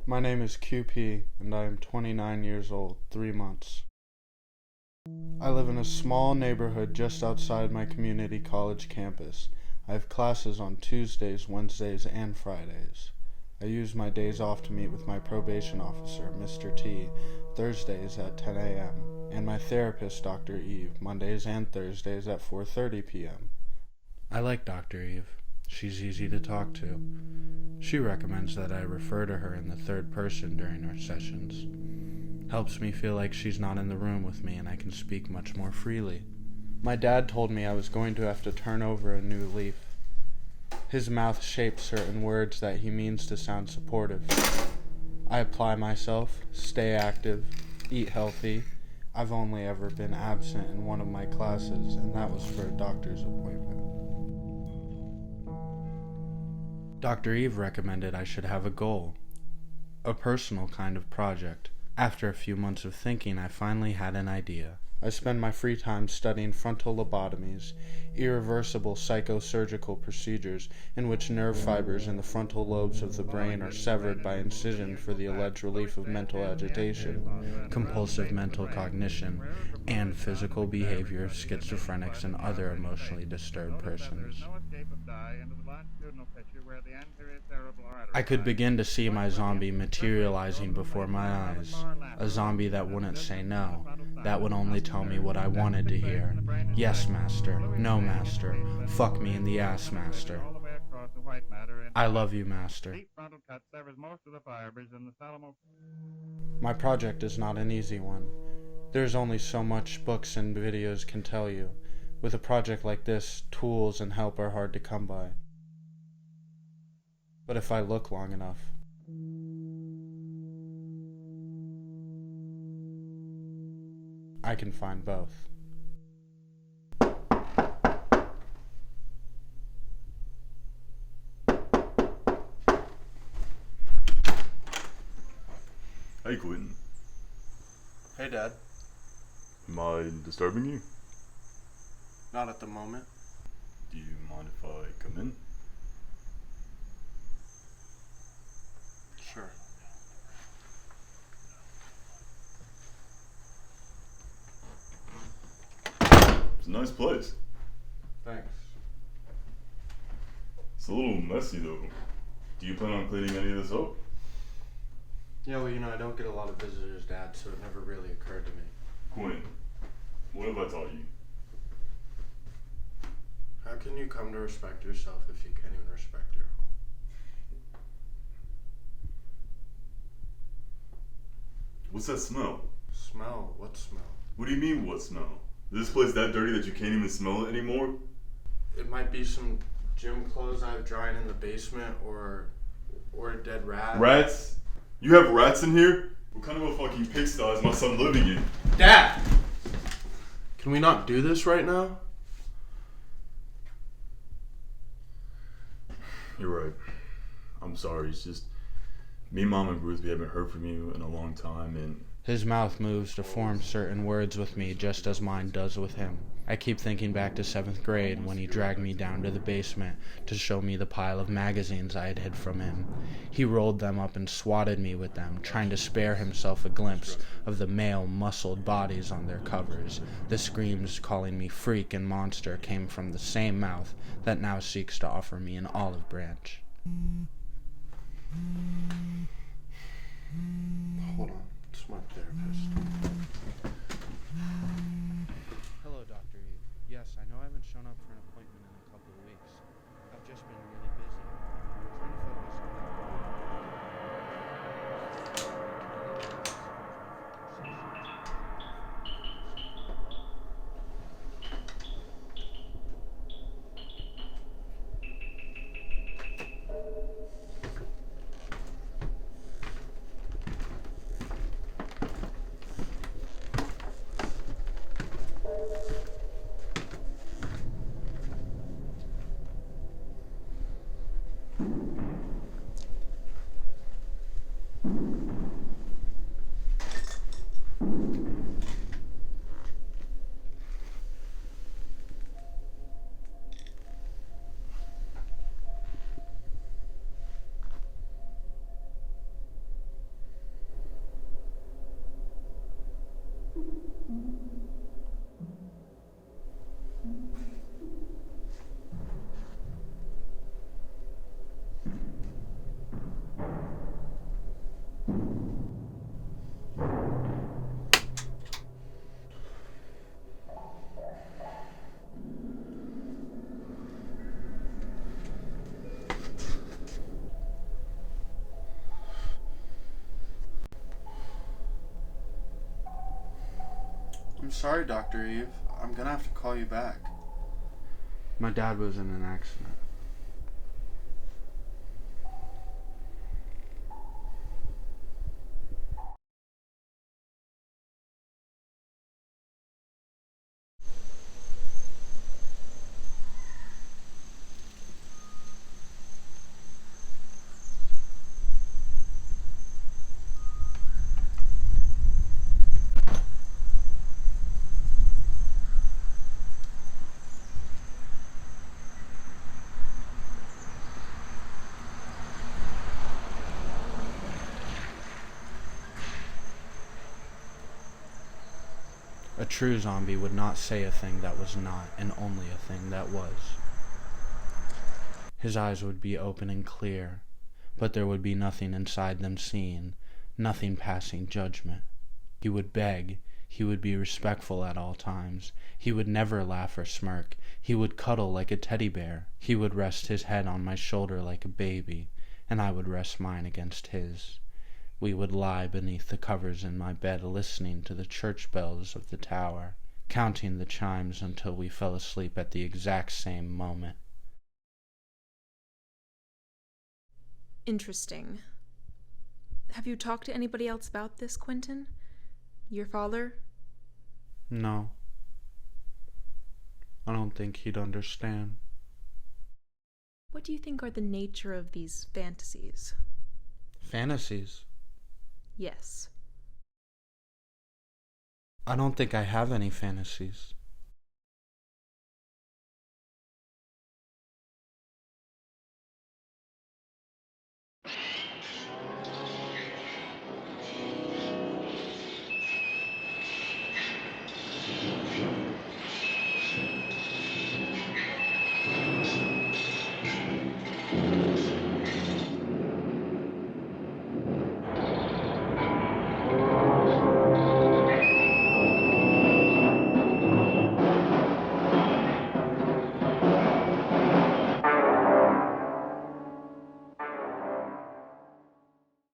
My name is QP, and I am 29 years old, 3 months. I live in a small neighborhood just outside my community college campus. I have classes on Tuesdays, Wednesdays, and Fridays. I use my days off to meet with my probation officer, Mr. T, Thursdays at 10 a.m., and my therapist, Dr. Eve, Mondays and Thursdays at 4:30 p.m. I like Dr. Eve. She's easy to talk to. She recommends that I refer to her in the third person during our sessions. Helps me feel like she's not in the room with me and I can speak much more freely. My dad told me I was going to have to turn over a new leaf. His mouth shapes certain words that he means to sound supportive. I apply myself, stay active, eat healthy. I've only ever been absent in one of my classes, and that was for a doctor's appointment. Dr. Eve recommended I should have a goal, a personal kind of project. After a few months of thinking, I finally had an idea. I spend my free time studying frontal lobotomies, irreversible psychosurgical procedures in which nerve fibers in the frontal lobes of the brain are severed by incision for the alleged relief of mental agitation, compulsive mental cognition, and physical behavior of schizophrenics and other emotionally disturbed persons. I could begin to see my zombie materializing before my eyes, a zombie that wouldn't say no, that would only tell me what I wanted to hear. Yes, master. No, master. Fuck me in the ass, master. I love you, master. My project is not an easy one. There's only so much books and videos can tell you. With a project like this, tools and help are hard to come by. But if I look long enough, I can find both. Hey, Quentin. Hey, Dad. Am I disturbing you? Not at the moment. Do you mind if I come in? Sure. It's a nice place. Thanks. It's a little messy, though. Do you plan on cleaning any of this up? Yeah, well, I don't get a lot of visitors, Dad, so it never really occurred to me. Quentin, what have I taught you? How can you come to respect yourself if you can't even respect your home? What's that smell? Smell? What smell? What do you mean, what smell? Is this place that dirty that you can't even smell it anymore? It might be some gym clothes I have drying in the basement, or a dead rat. Rats? You have rats in here? What kind of a fucking pigsty is my son living in? Dad! Can we not do this right now? You're right. I'm sorry. It's just me, Mom, and Ruth, we haven't heard from you in a long time, and His mouth moves to form certain words with me just as mine does with him. I keep thinking back to 7th grade when he dragged me down to the basement to show me the pile of magazines I had hid from him. He rolled them up and swatted me with them, trying to spare himself a glimpse of the male, muscled bodies on their covers. The screams calling me freak and monster came from the same mouth that now seeks to offer me an olive branch. Hold on, it's my therapist. Hello, Dr. Eve. Yes, I know I haven't shown up for an appointment in a couple of weeks. I've just been really busy. I'm trying to focus on sorry, Dr. Eve. I'm gonna have to call you back. My dad was in an accident. A true zombie would not say a thing that was not, and only a thing that was. His eyes would be open and clear, but there would be nothing inside them seen, nothing passing judgment. He would beg, he would be respectful at all times, he would never laugh or smirk, he would cuddle like a teddy bear, he would rest his head on my shoulder like a baby, and I would rest mine against his. We would lie beneath the covers in my bed listening to the church bells of the tower, counting the chimes until we fell asleep at the exact same moment. Interesting. Have you talked to anybody else about this, Quentin? Your father? No. I don't think he'd understand. What do you think are the nature of these fantasies? Fantasies? Yes. I don't think I have any fantasies.